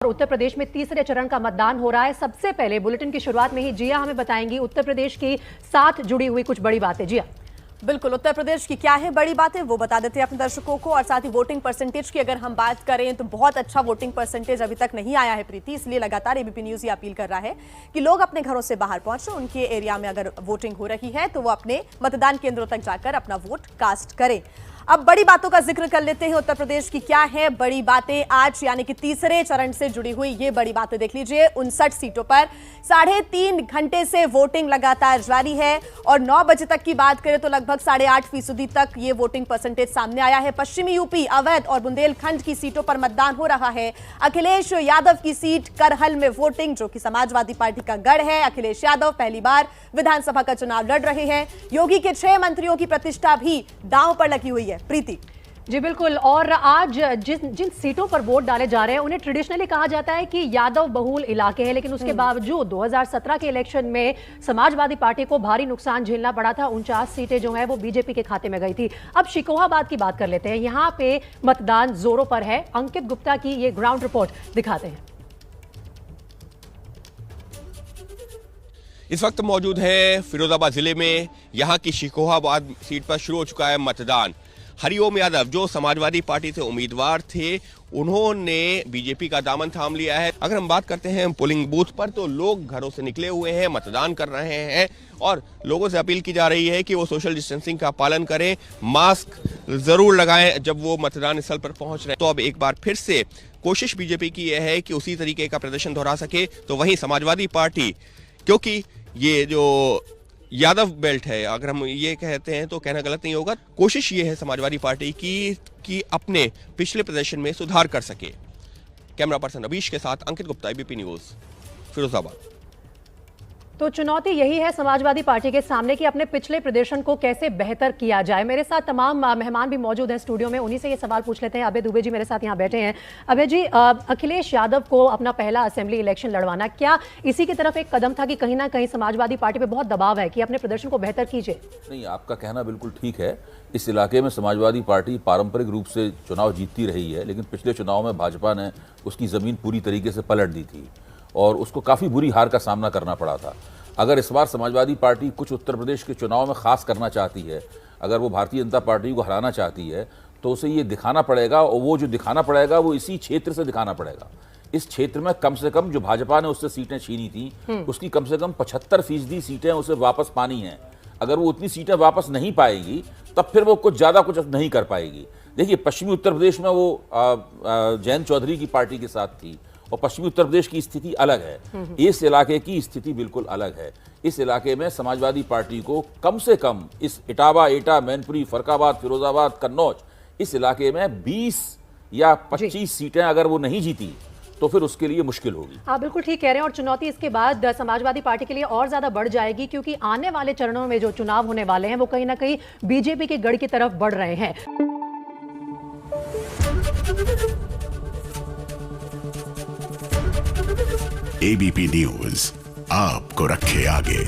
उत्तर प्रदेश में तीसरे चरण का मतदान हो रहा है। सबसे पहले बुलेटिन की शुरुआत में ही जिया हमें बताएंगी उत्तर प्रदेश की साथ जुड़ी हुई कुछ बड़ी बातें। जिया। बिल्कुल, उत्तर प्रदेश की क्या है बड़ी बातें वो बता देते हैं अपने दर्शकों को। और साथ ही वोटिंग परसेंटेज की अगर हम बात करें तो बहुत अच्छा वोटिंग परसेंटेज अभी तक नहीं आया है प्रीति, इसलिए लगातार एबीपी न्यूज ये अपील कर रहा है कि लोग अपने घरों से बाहर पहुंचे, उनके एरिया में अगर वोटिंग हो रही है तो वो अपने मतदान केंद्रों तक जाकर अपना वोट कास्ट करें। अब बड़ी बातों का जिक्र कर लेते हैं उत्तर प्रदेश की क्या है बड़ी बातें आज, यानी कि तीसरे चरण से जुड़ी हुई ये बड़ी बातें देख लीजिए। 59 सीटों पर 3.5 घंटे से वोटिंग लगातार जारी है और 9 बजे तक की बात करें तो लगभग 8.5% तक ये वोटिंग परसेंटेज सामने आया है। पश्चिमी यूपी, अवध और बुंदेलखंड की सीटों पर मतदान हो रहा है। अखिलेश यादव की सीट करहल में वोटिंग, जो कि समाजवादी पार्टी का गढ़ है। अखिलेश यादव पहली बार विधानसभा का चुनाव लड़ रहे हैं। योगी के 6 मंत्रियों की प्रतिष्ठा भी दांव पर लगी हुई है प्रीति। जी बिल्कुल, और आज जिन सीटों पर वोट डाले जा रहे हैं उन्हें ट्रेडिशनली कहा जाता है कि यादव बहुल इलाके हैं, लेकिन उसके बावजूद 2017 के इलेक्शन में समाजवादी पार्टी को भारी नुकसान झेलना पड़ा था। 49 सीटें जो है वो बीजेपी के खाते में गई थी। अब शिकोहाबाद की बात कर लेते हैं, यहाँ पे मतदान जोरों पर है। अंकित गुप्ता की ये ग्राउंड रिपोर्ट दिखाते हैं। इस वक्त मौजूद है फिरोजाबाद जिले में। यहाँ की शिकोहाबाद सीट पर शुरू हो चुका है मतदान। हरिओम यादव जो समाजवादी पार्टी से उम्मीदवार थे, उन्होंने बीजेपी का दामन थाम लिया है। अगर हम बात करते हैं पोलिंग बूथ पर तो लोग घरों से निकले हुए हैं, मतदान कर रहे हैं और लोगों से अपील की जा रही है कि वो सोशल डिस्टेंसिंग का पालन करें, मास्क जरूर लगाएं जब वो मतदान स्थल पर पहुंच रहे हैं। तो अब एक बार फिर से कोशिश बीजेपी की यह है कि उसी तरीके का प्रदर्शन दोहरा सके। तो वहीं समाजवादी पार्टी, क्योंकि ये जो यादव बेल्ट है, अगर हम ये कहते हैं तो कहना गलत नहीं होगा, कोशिश ये है समाजवादी पार्टी की कि अपने पिछले प्रदर्शन में सुधार कर सके। कैमरा पर्सन अभीश के साथ अंकित गुप्ता, एबीपी न्यूज, फिरोजाबाद। तो चुनौती यही है समाजवादी पार्टी के सामने कि अपने पिछले प्रदर्शन को कैसे बेहतर किया जाए। मेरे साथ तमाम मेहमान भी मौजूद हैं स्टूडियो में, उन्हीं से ये सवाल पूछ लेते हैं। अभय दुबे जी मेरे साथ यहाँ बैठे हैं। अभय जी, अखिलेश यादव को अपना पहला असेंबली इलेक्शन लड़वाना, क्या इसी की तरफ एक कदम था कि कहीं ना कहीं समाजवादी पार्टी पे बहुत दबाव है कि अपने प्रदर्शन को बेहतर कीजिए? नहीं, आपका कहना बिल्कुल ठीक है। इस इलाके में समाजवादी पार्टी पारंपरिक रूप से चुनाव जीतती रही है, लेकिन पिछले चुनाव में भाजपा ने उसकी ज़मीन पूरी तरीके से पलट दी थी और उसको काफ़ी बुरी हार का सामना करना पड़ा था। अगर इस बार समाजवादी पार्टी कुछ उत्तर प्रदेश के चुनाव में खास करना चाहती है, अगर वो भारतीय जनता पार्टी को हराना चाहती है, तो उसे ये दिखाना पड़ेगा, और वो जो दिखाना पड़ेगा वो इसी क्षेत्र से दिखाना पड़ेगा। इस क्षेत्र में कम से कम जो भाजपा ने उससे सीटें छीनी थी, उसकी कम से कम 75% सीटें उसे वापस पानी हैं। अगर वो उतनी सीटें वापस नहीं पाएगी तब फिर वो कुछ ज़्यादा कुछ नहीं कर पाएगी। देखिए, पश्चिमी उत्तर प्रदेश में वो जयंत चौधरी की पार्टी के साथ थी और पश्चिमी उत्तर प्रदेश की स्थिति अलग है। इस इलाके की स्थिति बिल्कुल अलग है। इस इलाके में समाजवादी पार्टी को कम से कम इस इटावा, एटा, मैनपुरी, फरकाबाद, फिरोजाबाद, कन्नौज, इस इलाके में 20 या 25 सीटें अगर वो नहीं जीती तो फिर उसके लिए मुश्किल होगी। आप बिल्कुल ठीक कह रहे हैं, और चुनौती इसके बाद समाजवादी पार्टी के लिए और ज्यादा बढ़ जाएगी, क्योंकि आने वाले चरणों में जो चुनाव होने वाले हैं वो कहीं ना कहीं बीजेपी के गढ़ की तरफ बढ़ रहे हैं। एबीपी न्यूज आपको रखे आगे।